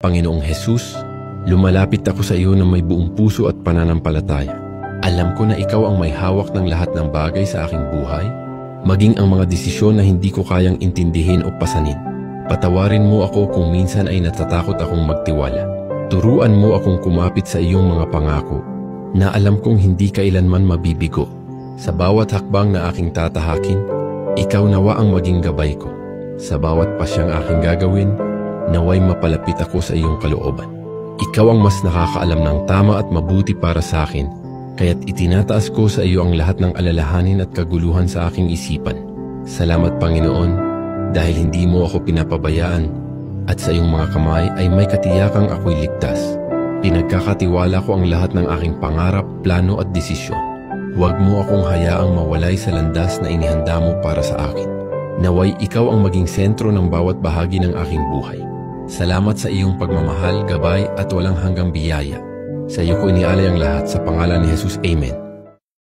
Panginoong Jesus, lumalapit ako sa iyo na may buong puso at pananampalataya. Alam ko na ikaw ang may hawak ng lahat ng bagay sa aking buhay, maging ang mga desisyon na hindi ko kayang intindihin o pasanin. Patawarin mo ako kung minsan ay natatakot akong magtiwala. Turuan mo akong kumapit sa iyong mga pangako na alam kong hindi kailanman mabibigo. Sa bawat hakbang na aking tatahakin, ikaw nawa ang maging gabay ko. Sa bawat pasyang aking gagawin, naway mapalapit ako sa iyong kalooban. Ikaw ang mas nakakaalam ng tama at mabuti para sa akin, kaya't itinataas ko sa iyo ang lahat ng alalahanin at kaguluhan sa aking isipan. Salamat Panginoon, dahil hindi mo ako pinapabayaan at sa iyong mga kamay ay may katiyakang ako'y ligtas. Pinagkakatiwala ko ang lahat ng aking pangarap, plano at desisyon. Huwag mo akong hayaang mawalay sa landas na inihanda mo para sa akin. Naway ikaw ang maging sentro ng bawat bahagi ng aking buhay. Salamat sa iyong pagmamahal, gabay at walang hanggang biyaya. Sa iyo ko inialay ang lahat sa pangalan ni Jesus. Amen.